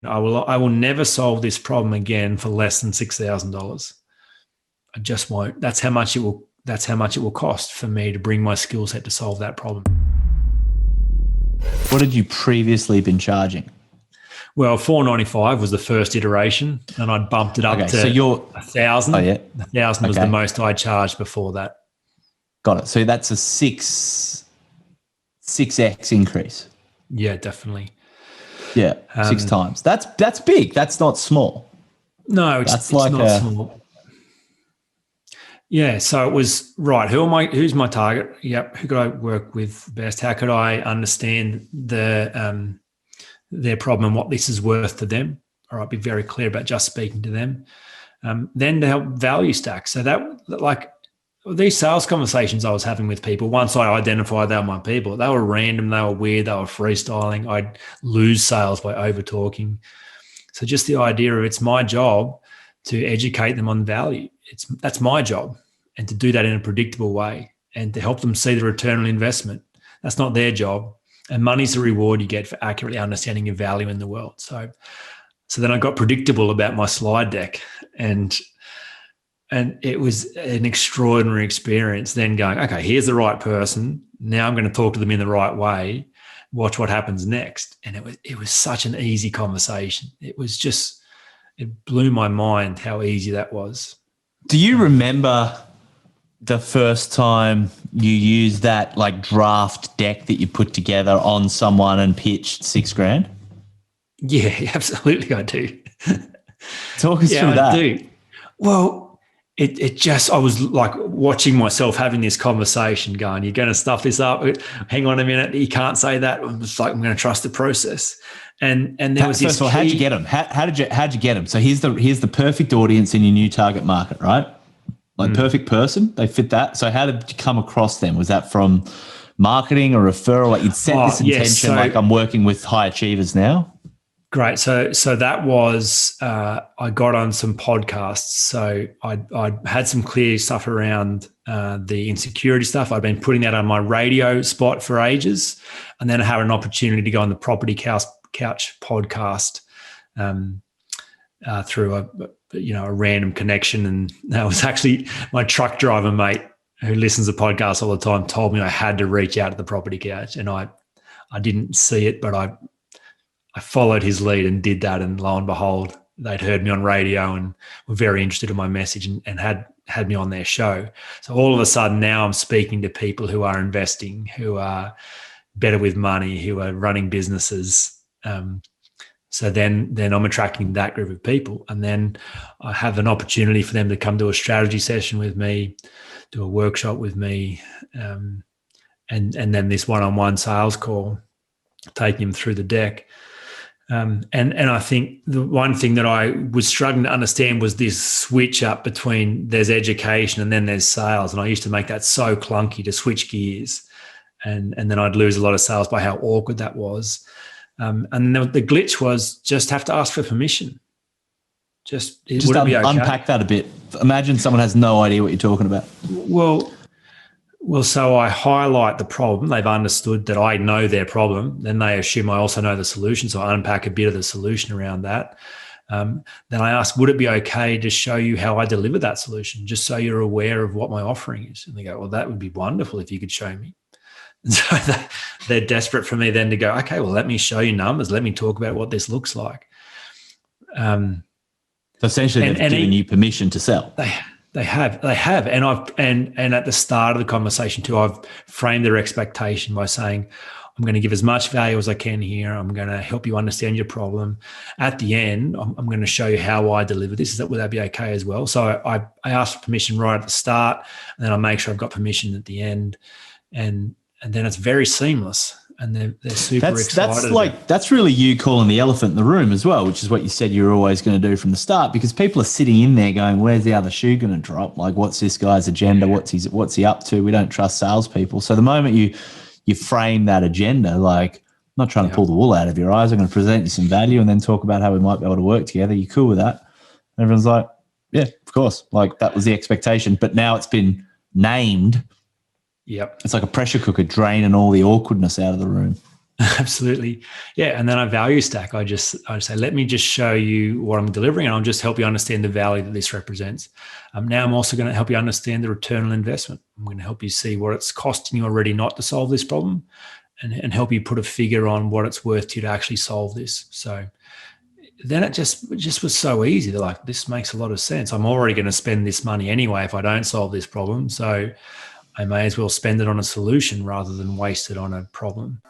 I will never solve this problem again for less than $6,000. I just won't. That's how much it will cost for me to bring my skill set to solve that problem. What had you previously been charging? Well, $495 was the first iteration, and I'd bumped it up to $1,000. Oh, yeah. $1,000 was the most I charged before that. Got it. So that's a 6x increase. Yeah, definitely. Yeah, 6 times. That's big. That's not small. No, it's not small. Yeah, so it was right. Who's my target? Yep. Who could I work with best? How could I understand their problem and what this is worth to them? All right, be very clear about just speaking to them. Then to help value stack. So that, like, these sales conversations I was having with people, once I identified they were my people, they were random, they were weird, they were freestyling. I'd lose sales by over talking. So just the idea of it's my job to educate them on value. That's my job, and to do that in a predictable way and to help them see the return on investment. That's not their job. And money's the reward you get for accurately understanding your value in the world. So then I got predictable about my slide deck, and it was an extraordinary experience then going, okay, here's the right person. Now I'm going to talk to them in the right way. Watch what happens next. And it was such an easy conversation. It blew my mind how easy that was. Do you remember the first time you used that like draft deck that you put together on someone and pitched $6,000? Yeah, absolutely I do. Talk us through that. I do. Well, I was like watching myself having this conversation going, you're going to stuff this up. Hang on a minute. You can't say that. I'm just like, I'm going to trust the process. And there was this. First of all, how'd you get them? How'd you get them? So here's the perfect audience in your new target market, right? Like perfect person, they fit that. So how did you come across them? Was that from marketing or referral? Like you'd set this intention, like I'm working with high achievers now. Great. So that was, I got on some podcasts. So I had some clear stuff around the insecurity stuff. I'd been putting that on my radio spot for ages. And then I had an opportunity to go on the Property Couch podcast through a random connection. And that was actually my truck driver mate who listens to podcasts all the time told me I had to reach out to the Property Couch. And I didn't see it, but I followed his lead and did that, and lo and behold, they'd heard me on radio and were very interested in my message and had me on their show. So all of a sudden now I'm speaking to people who are investing, who are better with money, who are running businesses. So then I'm attracting that group of people, and then I have an opportunity for them to come to a strategy session with me, do a workshop with me, and then this one-on-one sales call, taking them through the deck. And I think the one thing that I was struggling to understand was this switch up between there's education and then there's sales. And I used to make that so clunky to switch gears. And then I'd lose a lot of sales by how awkward that was. And the glitch was just have to ask for permission. Just would it be okay? Unpack that a bit. Imagine someone has no idea what you're talking about. Well, so I highlight the problem. They've understood that I know their problem. Then they assume I also know the solution. So I unpack a bit of the solution around that. Then I ask, would it be okay to show you how I deliver that solution, just so you're aware of what my offering is? And they go, well, that would be wonderful if you could show me. And so they're desperate for me then to go, okay, well, let me show you numbers. Let me talk about what this looks like. So essentially, they've given you permission to sell. They have, and at the start of the conversation too, I've framed their expectation by saying, I'm going to give as much value as I can here. I'm going to help you understand your problem. At the end, I'm going to show you how I deliver this. Would that be okay as well? So I ask for permission right at the start, and then I make sure I've got permission at the end, and then it's very seamless. And they're super excited. That's really you calling the elephant in the room as well, which is what you said you were always going to do from the start, because people are sitting in there going, where's the other shoe going to drop? Like, what's this guy's agenda? What's he up to? We don't trust salespeople. So the moment you frame that agenda, like, I'm not trying to pull the wool out of your eyes. I'm going to present you some value and then talk about how we might be able to work together. You cool with that? And everyone's like, yeah, of course. Like, that was the expectation. But now it's been named. Yep. It's like a pressure cooker draining all the awkwardness out of the room. Absolutely. Yeah. And then I value stack. I say, let me just show you what I'm delivering, and I'll just help you understand the value that this represents. Now I'm also going to help you understand the return on investment. I'm going to help you see what it's costing you already not to solve this problem, and help you put a figure on what it's worth to you to actually solve this. So then it just was so easy. They're like, this makes a lot of sense. I'm already going to spend this money anyway if I don't solve this problem. So I may as well spend it on a solution rather than waste it on a problem.